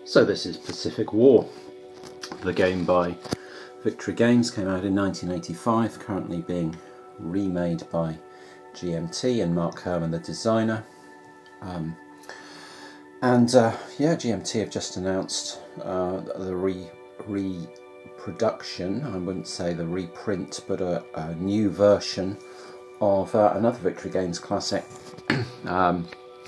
So this is Pacific War. The game by Victory Games came out in 1985, currently being remade by GMT and Mark Herman, the designer. Yeah, GMT have just announced the reproduction, I wouldn't say the reprint, but a new version of another Victory Games classic,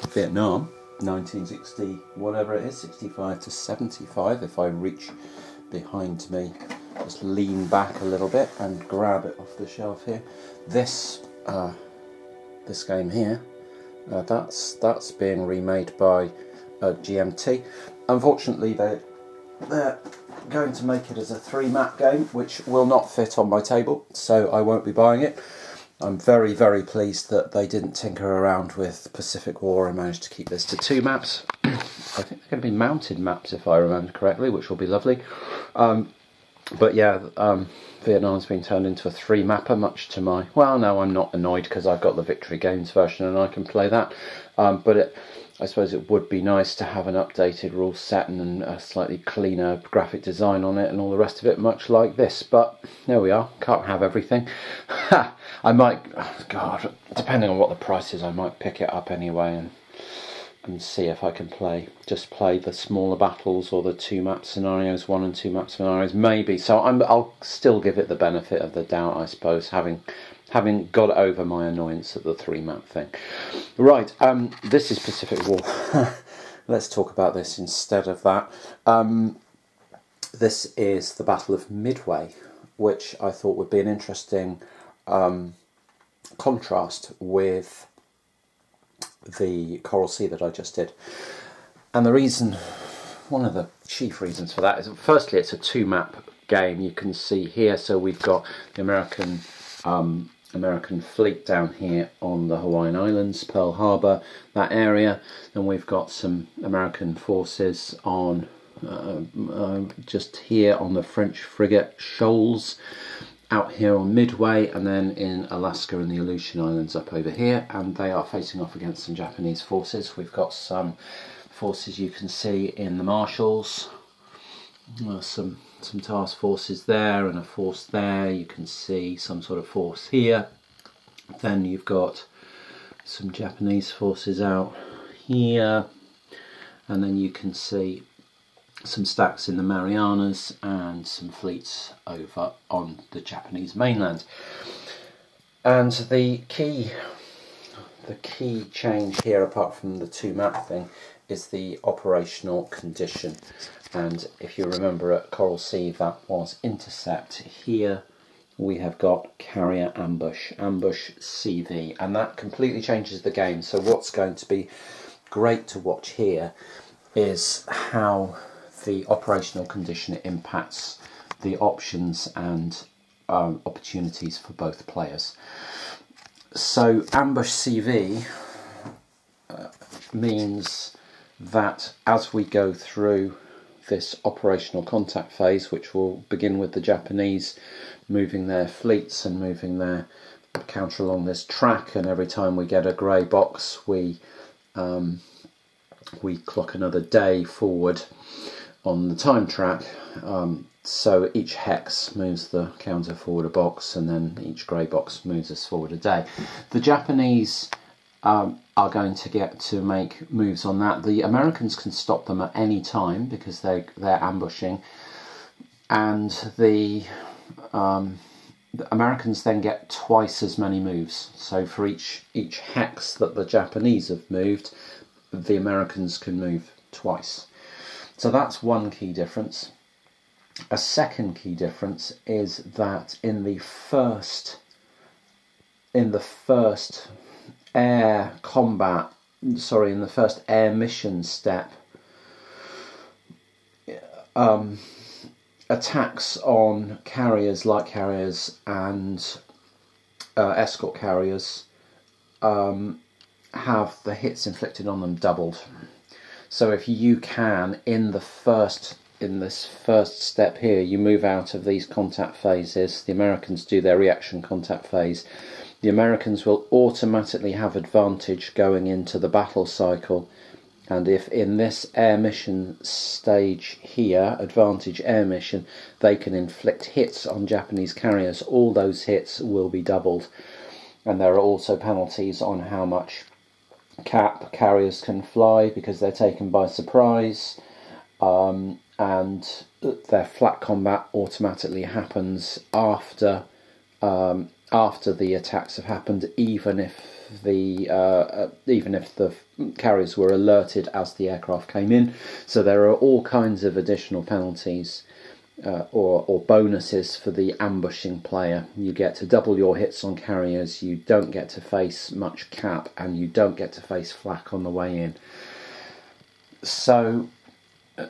Vietnam, 1960, whatever it is, 65 to 75. If I reach behind me, just lean back a little bit and grab it off the shelf here. This game here, that's being remade by GMT. Unfortunately, they're going to make it as a 3-map game, which will not fit on my table, so I won't be buying it. I'm very, very pleased that they didn't tinker around with Pacific War and managed to keep this to 2 maps. I think they're going to be mounted maps, if I remember correctly, which will be lovely. But yeah, Vietnam's been turned into a 3-mapper, much to my... Well, no, I'm not annoyed because I've got the Victory Games version and I can play that. I suppose it would be nice to have an updated rule set and a slightly cleaner graphic design on it and all the rest of it, much like this. But there we are, can't have everything. I might, God, depending on what the price is, I might pick it up anyway and see if I can just play the smaller battles or the 2-map scenarios, 1 and 2-map scenarios, maybe. So I'll still give it the benefit of the doubt, I suppose, having got over my annoyance at the 3-map thing. Right, this is Pacific War. Let's talk about this instead of that. This is the Battle of Midway, which I thought would be an interesting contrast with the Coral Sea that I just did. And the reason, one of the chief reasons for that is, firstly, it's a 2-map game. You can see here, so we've got the American fleet down here on the Hawaiian Islands, Pearl Harbor, that area. Then we've got some American forces on just here on the French frigate Shoals, out here on Midway, and then in Alaska and the Aleutian Islands up over here, and they are facing off against some Japanese forces. We've got some forces you can see in the Marshalls, some task forces there and a force there. You can see some sort of force here. Then you've got some Japanese forces out here, and then you can see some stacks in the Marianas and some fleets over on the Japanese mainland. And the key change here, apart from the 2-map thing, is the operational condition. And if you remember at Coral Sea, that was intercept. Here we have got carrier ambush, ambush CV, and that completely changes the game. So what's going to be great to watch here is how the operational condition impacts the options and opportunities for both players. So ambush CV means that as we go through this operational contact phase, which will begin with the Japanese moving their fleets and moving their counter along this track, and every time we get a grey box we clock another day forward on the time track. So each hex moves the counter forward a box, and then each grey box moves us forward a day. The Japanese are going to get to make moves on that. The Americans can stop them at any time because they're ambushing, and the Americans then get twice as many moves. So for each hex that the Japanese have moved, the Americans can move twice. So that's one key difference. A second key difference is that in the first air combat, sorry, in the first air mission step, attacks on carriers, light carriers and escort carriers have the hits inflicted on them doubled. So if you can, in this first step here, you move out of these contact phases, the Americans do their reaction contact phase, the Americans will automatically have advantage going into the battle cycle And if in this air mission stage here, advantage air mission, they can inflict hits on Japanese carriers, all those hits will be doubled. And there are also penalties on how much cap carriers can fly because they're taken by surprise, and their flat combat automatically happens after the attacks have happened, even if the carriers were alerted as the aircraft came in. So there are all kinds of additional penalties or bonuses for the ambushing player. You get to double your hits on carriers, you don't get to face much cap, and you don't get to face flak on the way in. So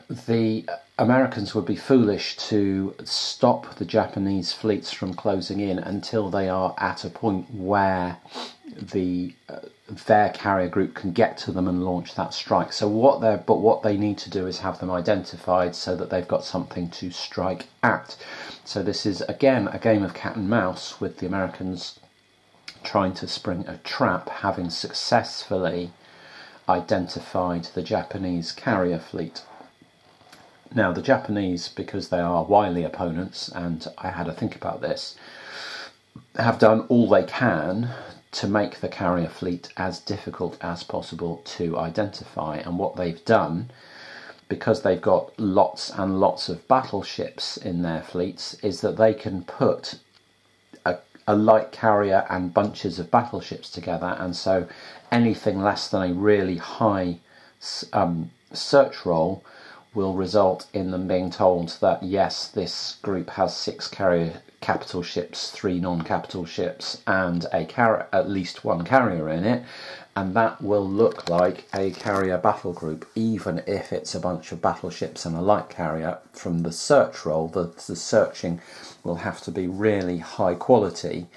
the Americans would be foolish to stop the Japanese fleets from closing in until they are at a point where their carrier group can get to them and launch that strike. So what they need to do is have them identified so that they've got something to strike at. So this is again a game of cat and mouse, with the Americans trying to spring a trap, having successfully identified the Japanese carrier fleet. Now the Japanese, because they are wily opponents, and I had to think about this, have done all they can to make the carrier fleet as difficult as possible to identify. And what they've done, because they've got lots and lots of battleships in their fleets, is that they can put a light carrier and bunches of battleships together, and so anything less than a really high search roll will result in them being told that yes, this group has 6 capital ships, 3 non-capital ships, and at least 1 carrier in it, and that will look like a carrier battle group, even if it's a bunch of battleships and a light carrier. From the search roll, the searching will have to be really high quality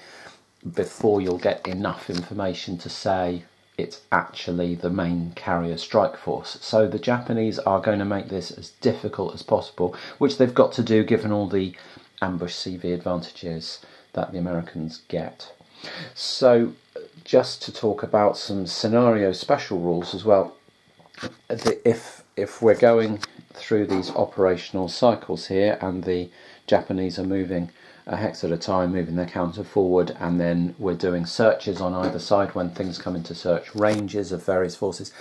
before you'll get enough information to say it's actually the main carrier strike force. So the Japanese are going to make this as difficult as possible, which they've got to do given all the ambush CV advantages that the Americans get. So just to talk about some scenario special rules as well, if we're going through these operational cycles here and the Japanese are moving a hex at a time, moving their counter forward, and then we're doing searches on either side when things come into search ranges of various forces,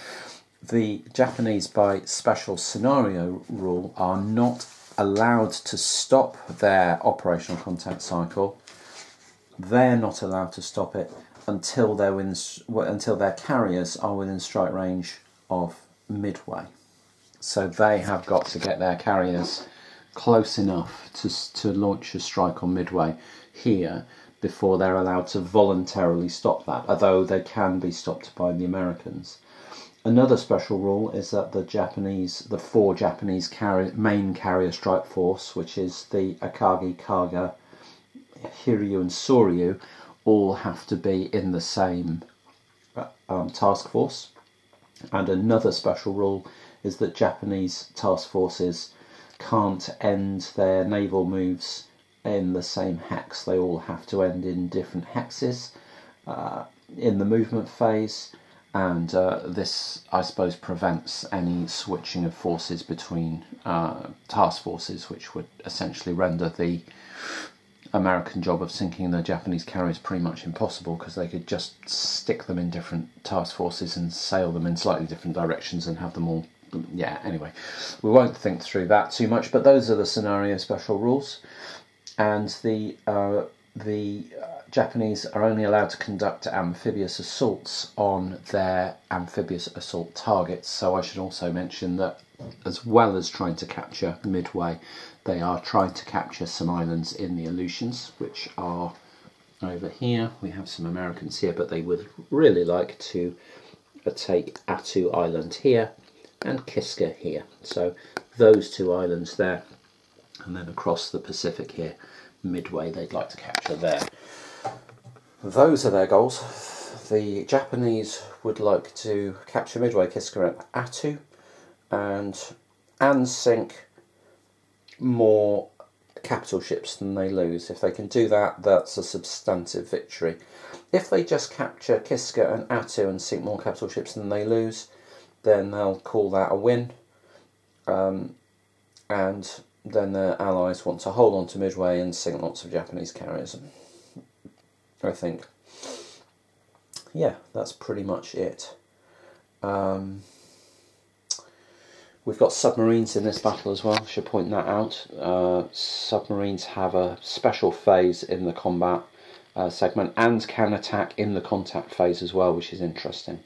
the Japanese, by special scenario rule, are not allowed to stop their operational contact cycle. They're not allowed to stop it until their carriers are within strike range of Midway. So they have got to get their carriers close enough to launch a strike on Midway here before they're allowed to voluntarily stop that, although they can be stopped by the Americans. Another special rule is that the 4 Japanese main carrier strike force, which is the Akagi, Kaga, Hiryu and Soryu, all have to be in the same task force. And another special rule is that Japanese task forces can't end their naval moves in the same hex. They all have to end in different hexes in the movement phase, and this, I suppose, prevents any switching of forces between task forces, which would essentially render the American job of sinking the Japanese carriers pretty much impossible, because they could just stick them in different task forces and sail them in slightly different directions and have them all. Yeah, anyway, we won't think through that too much, but those are the scenario special rules. And the Japanese are only allowed to conduct amphibious assaults on their amphibious assault targets. So I should also mention that, as well as trying to capture Midway, they are trying to capture some islands in the Aleutians, which are over here. We have some Americans here, but they would really like to take Attu Island here and Kiska here. So those 2 islands there, and then across the Pacific here, Midway, they'd like to capture there. Those are their goals. The Japanese would like to capture Midway, Kiska and Attu, and sink more capital ships than they lose. If they can do that, that's a substantive victory. If they just capture Kiska and Attu and sink more capital ships than they lose, then they'll call that a win, and then the Allies want to hold on to Midway and sink lots of Japanese carriers. I think, yeah, that's pretty much it. We've got submarines in this battle as well, I should point that out. Submarines have a special phase in the combat segment and can attack in the contact phase as well, which is interesting.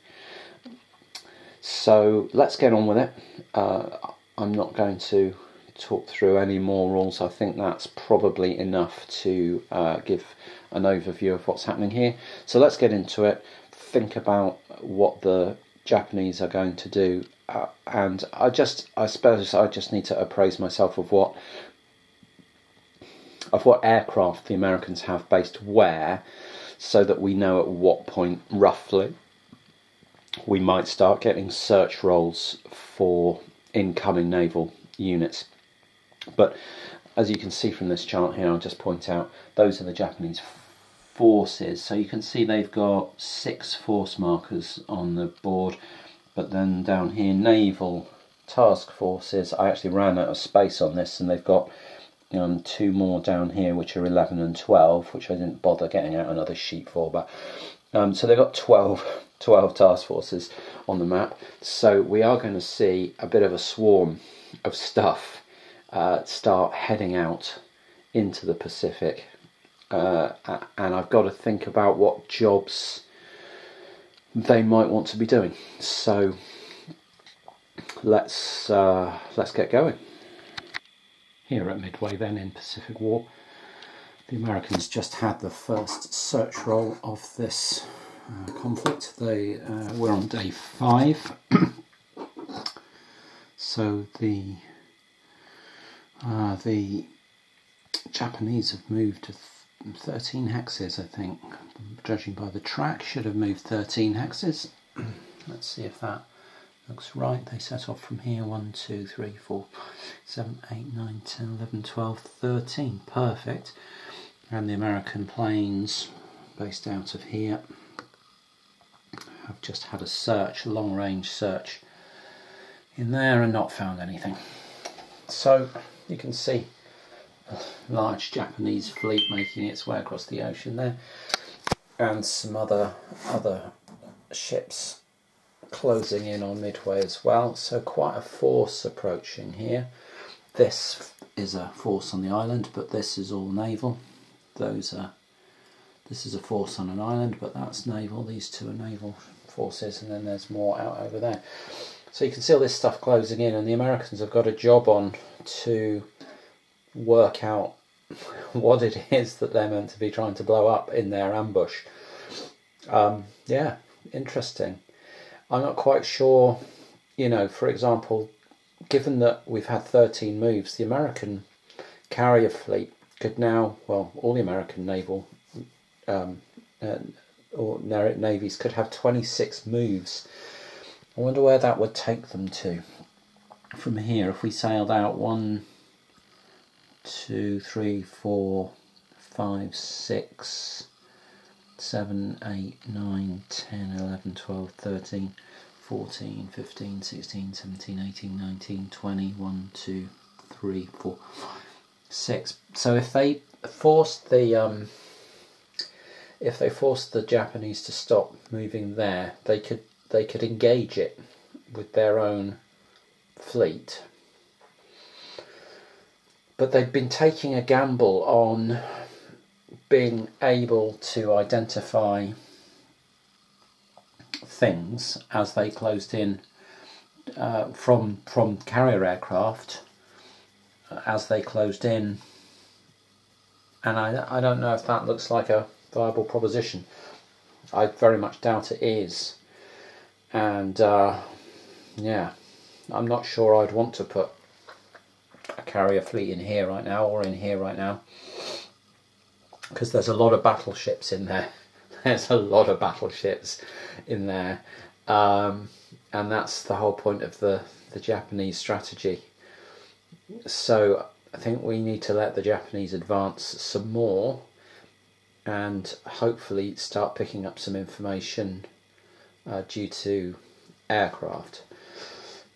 So let's get on with it. I'm not going to talk through any more rules. I think that's probably enough to give an overview of what's happening here. So let's get into it, think about what the Japanese are going to do, and I suppose I just need to appraise myself of what aircraft the Americans have based where, so that we know at what point roughly we might start getting search rolls for incoming naval units. But as you can see from this chart here, I'll just point out those are the Japanese forces. So you can see they've got 6 force markers on the board, but then down here, naval task forces. I actually ran out of space on this, and they've got 2 more down here, which are 11 and 12, which I didn't bother getting out another sheet for. But so they've got 12 task forces on the map. So we are going to see a bit of a swarm of stuff start heading out into the Pacific, and I've got to think about what jobs they might want to be doing. So let's get going. Here at Midway then in Pacific War, the Americans just had the first search roll of this conflict. They were on day 5. So the Japanese have moved to 13 hexes, I think. Judging by the track, should have moved 13 hexes. Let's see if that looks right. They set off from here. 1, 2, 3, 4, 7, 8, 9, 10, 11, 12, 13. Perfect. And the American planes based out of here have just had a search, a long range search in there, and not found anything. So you can see a large Japanese fleet making its way across the ocean there, and some other ships closing in on Midway as well. So quite a force approaching here. This is a force on the island, but this is all naval. This is a force on an island, but that's naval. These 2 are naval forces, and then there's more out over there. So you can see all this stuff closing in, and the Americans have got a job on to work out what it is that they're meant to be trying to blow up in their ambush. Yeah, interesting. I'm not quite sure, for example, given that we've had 13 moves, the American carrier fleet could now, well, all the American naval or navies could have 26 moves. I wonder where that would take them to from here. If we sailed out 1, 2, 3, 4, 5, 6, 7, 8, 9, 10, 11, 12, 13, 14, 15, 16, 17, 18, 19, 20, 1, 2, 3, 4, 6. So if they forced the Japanese to stop moving there, they could engage it with their own fleet. But they'd been taking a gamble on being able to identify things as they closed in from carrier aircraft as they closed in, and I don't know if that looks like a viable proposition. I very much doubt it is, and yeah, I'm not sure I'd want to put a carrier fleet in here right now, or in here right now, because there's a lot of battleships in there. There's a lot of battleships in there, and that's the whole point of the Japanese strategy. So I think we need to let the Japanese advance some more, and hopefully start picking up some information due to aircraft.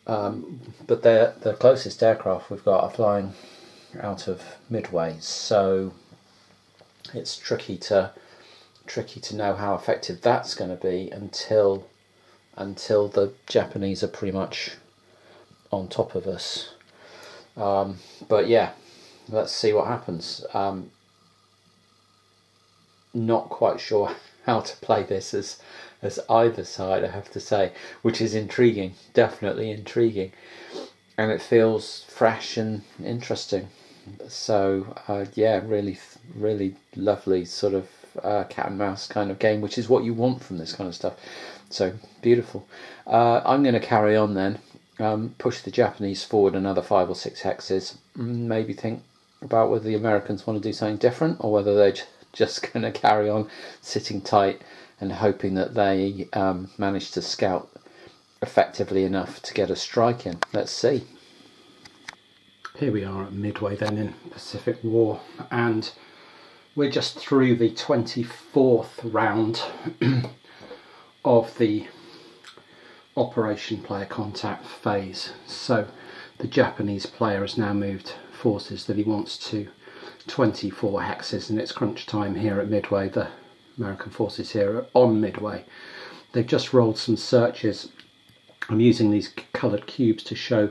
but the closest aircraft we've got are flying out of Midway, so it's tricky to know how effective that's going to be until the Japanese are pretty much on top of us. But yeah, let's see what happens. Not quite sure how to play this as either side, I have to say, which is intriguing, definitely intriguing, and it feels fresh and interesting. So yeah, really lovely sort of cat and mouse kind of game, which is what you want from this kind of stuff. So beautiful. I'm going to carry on then, push the Japanese forward another 5 or 6 hexes, maybe think about whether the Americans want to do something different or whether they're just going to carry on sitting tight and hoping that they manage to scout effectively enough to get a strike in. Let's see. Here we are at Midway then in Pacific War, and we're just through the 24th round of the Operation Player Contact phase. So the Japanese player has now moved forces that he wants to 24 hexes, and it's crunch time here at Midway. The American forces here are on Midway. They've just rolled some searches. I'm using these coloured cubes to show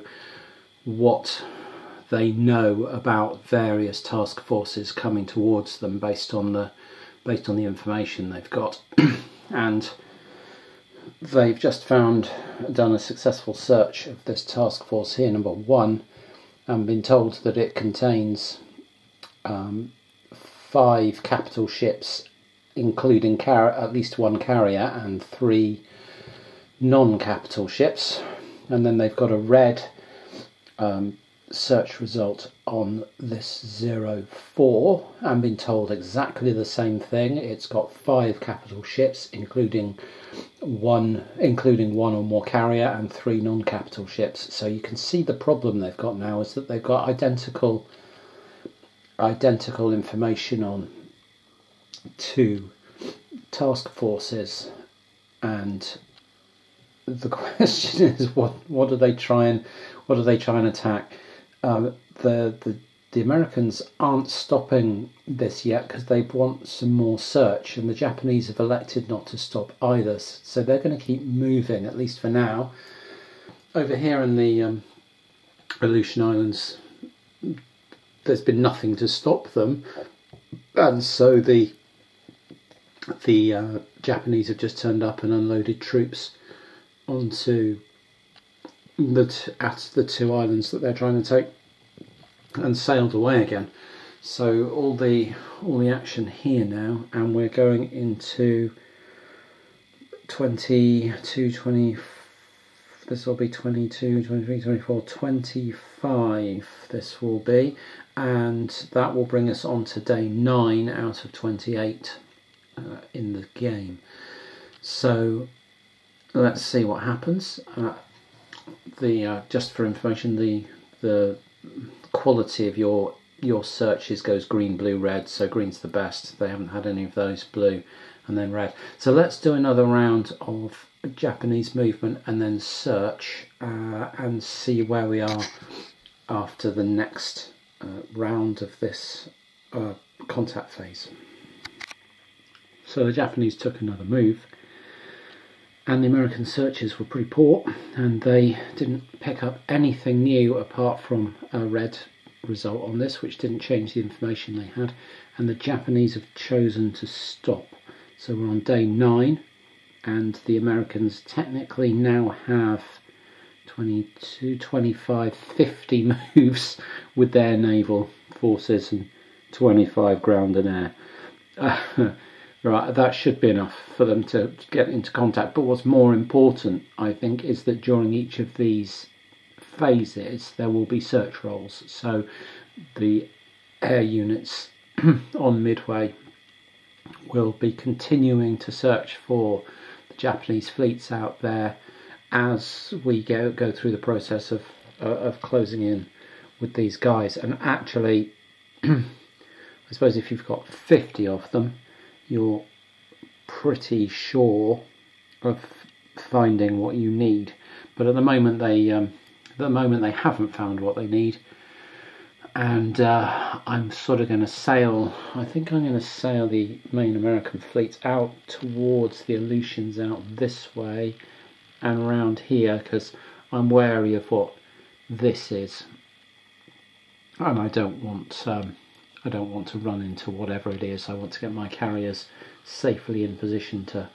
what they know about various task forces coming towards them based on the information they've got. And they've just done a successful search of this task force here, number 1, and been told that it contains 5 capital ships, including at least 1 carrier and 3 non-capital ships. And then they've got a red search result on this 04 and been told exactly the same thing. It's got 5 capital ships, including one or more carrier, and 3 non-capital ships. So you can see the problem they've got now is that they've got identical information on 2 task forces, and the question is what do they try and attack? The Americans aren't stopping this yet because they want some more search, and the Japanese have elected not to stop either, so they're going to keep moving, at least for now. Over here in the Aleutian Islands, there's been nothing to stop them, and so the Japanese have just turned up and unloaded troops onto the 2 islands that they're trying to take and sailed away again. So all the action here now, and we're going into 22, 20. This will be 22, 23, 24, 25. This will be, and that will bring us on to day 9 out of 28 in the game. So let's see what happens. Just for information, the quality of your searches goes green, blue, red. So green's the best. They haven't had any of those. Blue, and then red. So let's do another round of Japanese movement and then search and see where we are after the next round of this contact phase. So the Japanese took another move, and the American searches were pretty poor, and they didn't pick up anything new apart from a red result on this, which didn't change the information they had, and the Japanese have chosen to stop. So we're on day 9, and the Americans technically now have 22, 25, 50 moves with their naval forces and 25 ground and air. Right, that should be enough for them to get into contact. But what's more important, I think, is that during each of these phases there will be search rolls. So the air units on Midway will be continuing to search for the Japanese fleets out there as we go through the process of closing in with these guys. And actually, I suppose if you've got 50 of them, you're pretty sure of finding what you need. But at the moment they the moment they haven't found what they need. And I'm sort of going to sail, I think I'm going to sail the main American fleet out towards the Aleutians out this way and around here, because I'm wary of what this is, and I don't want to run into whatever it is. I want to get my carriers safely in position to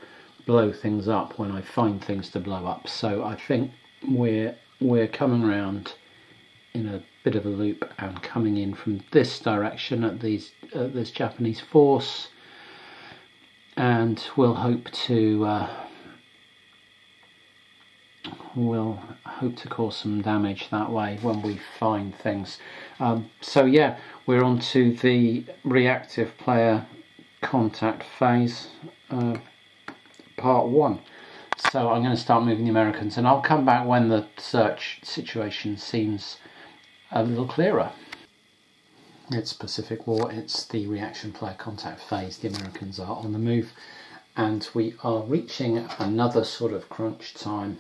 blow things up when I find things to blow up. So I think we're coming around in a bit of a loop and coming in from this direction at this Japanese force, and we'll hope to cause some damage that way when we find things. So yeah, we're on to the reactive player contact phase, part 1. So I'm going to start moving the Americans, and I'll come back when the search situation seems a little clearer. It's Pacific War, it's the reaction player contact phase. The Americans are on the move, and we are reaching another sort of crunch time.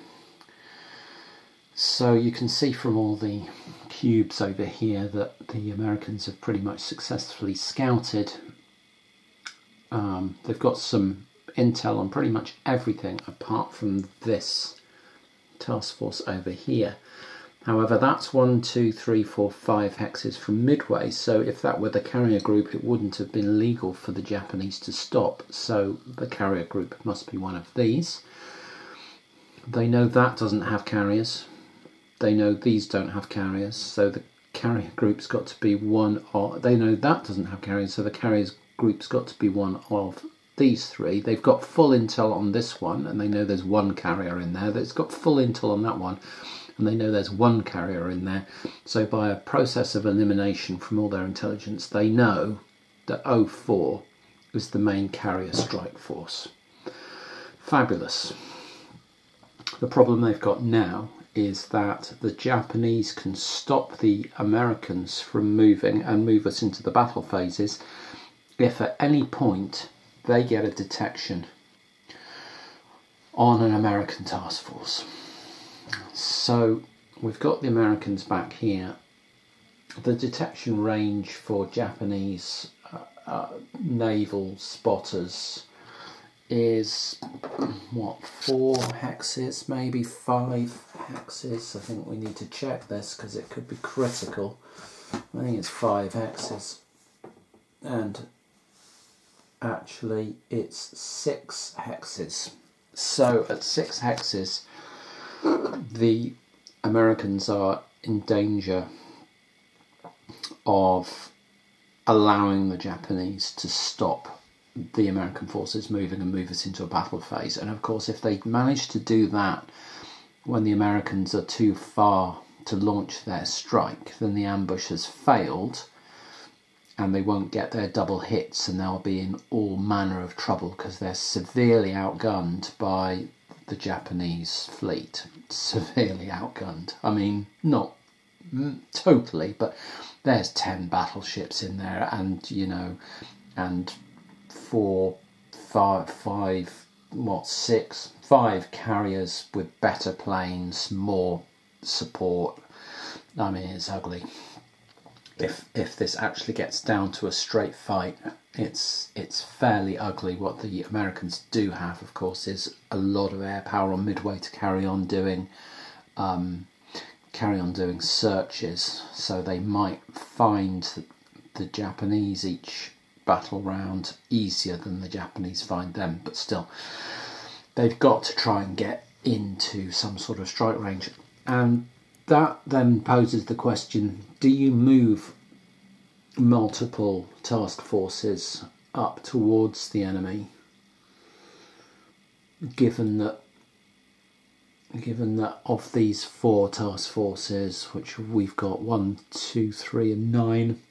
So you can see from all the cubes over here that the Americans have pretty much successfully scouted. They've got some intel on pretty much everything apart from this task force over here. However, that's 1, 2, 3, 4, 5 hexes from Midway, so if that were the carrier group, it wouldn't have been legal for the Japanese to stop. So the carrier group must be one of these. They know that doesn't have carriers. They know these don't have carriers, so the carrier group's got to be one of... They know that doesn't have carriers, so the carriers group's got to be one of these 3. They've got full intel on this one, and they know there's one carrier in there. That's got full intel on that one, and they know there's one carrier in there. So by a process of elimination from all their intelligence, they know that 04 is the main carrier strike force. Fabulous. The problem they've got now is that the Japanese can stop the Americans from moving and move us into the battle phases if at any point they get a detection on an American task force. So we've got the Americans back here. The detection range for Japanese naval spotters is what, 4 hexes, maybe 5 hexes. I think we need to check this because it could be critical. I think it's 5 hexes, and actually it's 6 hexes. So at 6 hexes the Americans are in danger of allowing the Japanese to stop the American forces moving and move us into a battle phase. And of course, if they manage to do that when the Americans are too far to launch their strike, then the ambush has failed and they won't get their double hits, and they'll be in all manner of trouble because they're severely outgunned by the Japanese fleet. Severely outgunned. I mean, not totally, but there's 10 battleships in there, and you know, and 5 carriers with better planes, more support. I mean, it's ugly. If this actually gets down to a straight fight, it's fairly ugly. What the Americans do have, of course, is a lot of air power on Midway to carry on doing searches. So they might find the Japanese each battle round easier than the Japanese find them, but still, they've got to try and get into some sort of strike range. And that then poses the question, do you move multiple task forces up towards the enemy, given that of these 4 task forces, which we've got 1, 2, 3 and 9,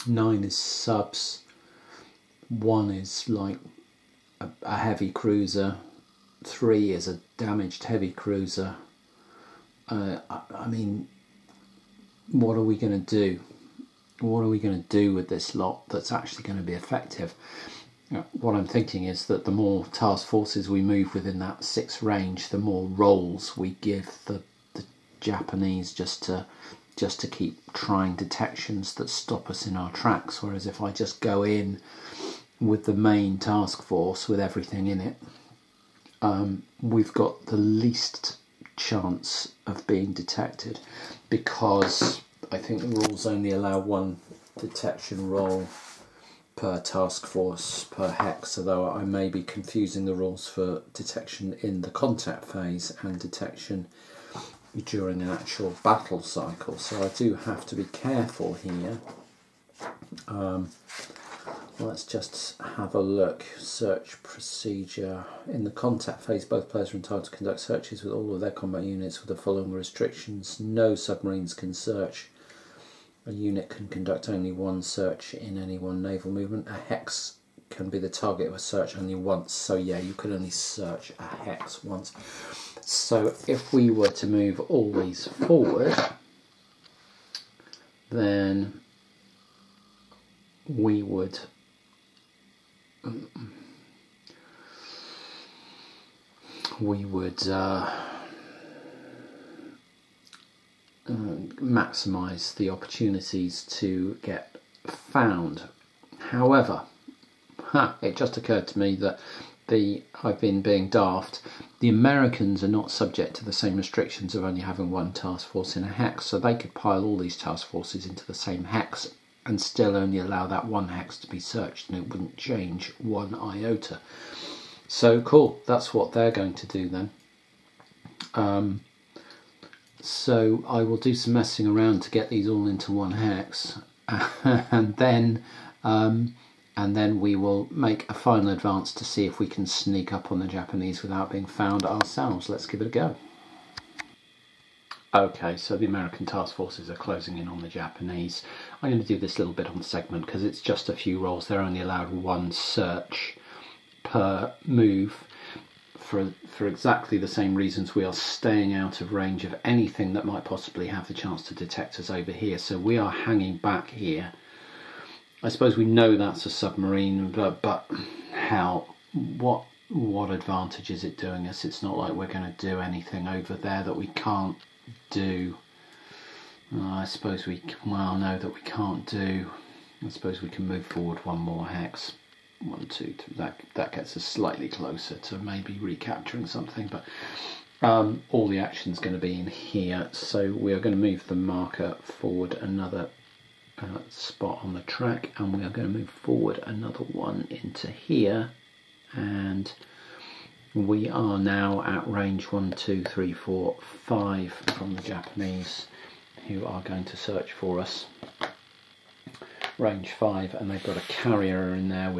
9 is subs, 1 is like a heavy cruiser, 3 is a damaged heavy cruiser. I mean, what are we going to do? What are we going to do with this lot that's actually going to be effective? What I'm thinking is that the more task forces we move within that 6 range, the more roles we give the Japanese just to keep trying detections that stop us in our tracks. Whereas if I just go in with the main task force with everything in it, we've got the least chance of being detected, because I think the rules only allow one detection roll per task force per hex, although I may be confusing the rules for detection in the contact phase and detection during an actual battle cycle, so I do have to be careful here. Let's just have a look. Search procedure. In the contact phase, both players are entitled to conduct searches with all of their combat units with the following restrictions. No submarines can search. A unit can conduct only one search in any one naval movement. A hex can be the target of a search only once. So yeah, you can only search a hex once. So if we were to move all these forward, then we would maximise the opportunities to get found. However, it just occurred to me that I've been being daft. The Americans are not subject to the same restrictions of only having one task force in a hex, so they could pile all these task forces into the same hex and still only allow that one hex to be searched, and it wouldn't change one iota. So cool, that's what they're going to do then. So I will do some messing around to get these all into one hex, and then we will make a final advance to see if we can sneak up on the Japanese without being found ourselves. Let's give it a go. Okay, so the American task forces are closing in on the Japanese. I'm going to do this little bit on segment because it's just a few rolls. They're only allowed one search per move for exactly the same reasons. We are staying out of range of anything that might possibly have the chance to detect us over here. So we are hanging back here. I suppose we know that's a submarine, but hell, what advantage is it doing us? It's not like we're going to do anything over there that we can't do. I suppose we know that we can't do. I suppose we can move forward one more hex. 1, 2, 3. That gets us slightly closer to maybe recapturing something, but all the action's going to be in here. So we are going to move the marker forward another spot on the track, and we are going to move forward another one into here, and we are now at range 1, 2, 3, 4, 5 from the Japanese, who are going to search for us. Range 5, and they've got a carrier in there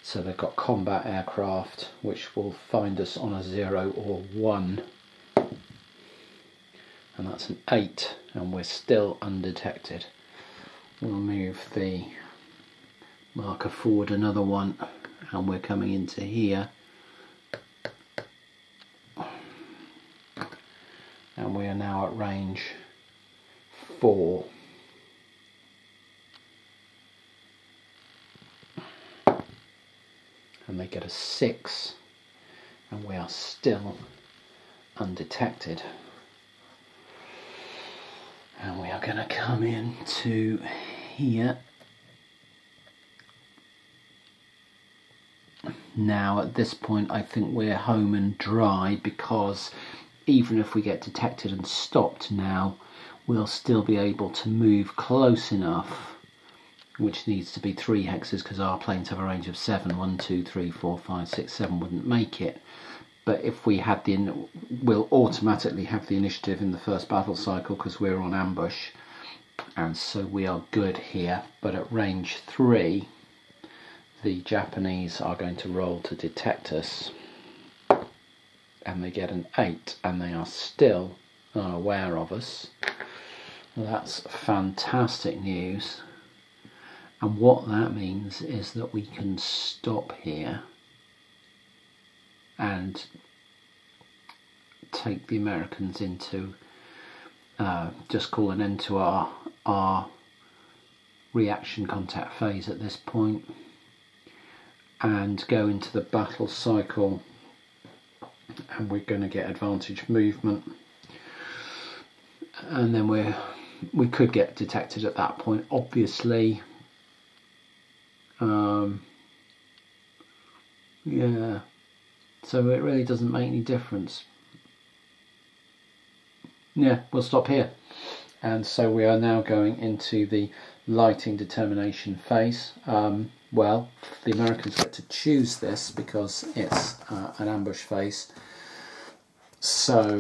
so they've got combat aircraft which will find us on a 0 or 1, and that's an 8, and we're still undetected. We'll move the marker forward another one, and we're coming into here, and we are now at range 4. And they get a 6, and we are still undetected. And we are going to come into here. Now at this point I think we're home and dry, because even if we get detected and stopped now, we'll still be able to move close enough, which needs to be 3 hexes because our planes have a range of 7. 1, 2, 3, 4, 5, 6, 7 wouldn't make it. But if we had we'll automatically have the initiative in the first battle cycle because we're on ambush, and so we are good here. But at range 3, the Japanese are going to roll to detect us, and they get an 8, and they are still unaware of us. That's fantastic news. And what that means is that we can stop here and take the Americans into, just call an end to our reaction contact phase at this point, and go into the battle cycle, and we're going to get advantage movement. and then we could get detected at that point, obviously. Yeah, so it really doesn't make any difference. Yeah, we'll stop here. And so we are now going into the lighting determination phase. Well, the Americans get to choose this because it's an ambush phase. So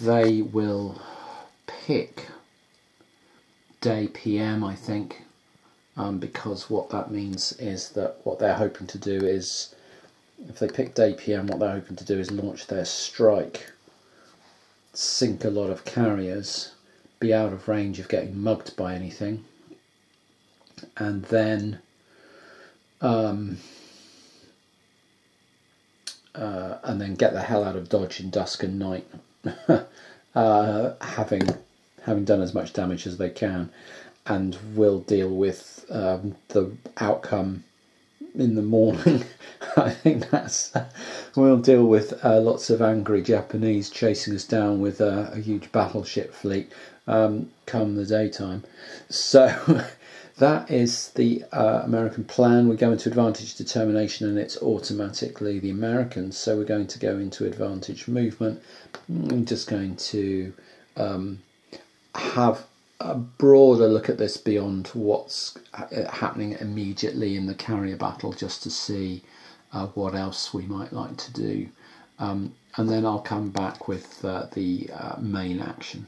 they will pick day PM, I think, because what that means is that what they're hoping to do is, if they pick day PM, what they're hoping to do is launch their strike, sink a lot of carriers, be out of range of getting mugged by anything, and then get the hell out of Dodge in dusk and night, having done as much damage as they can, and will deal with the outcome in the morning. I think we'll deal with lots of angry Japanese chasing us down with a huge battleship fleet come the daytime. So that is the American plan. We go into advantage determination and it's automatically the Americans. So we're going to go into advantage movement. I'm just going to have a broader look at this beyond what's happening immediately in the carrier battle, just to see what else we might like to do. And then I'll come back with the main action.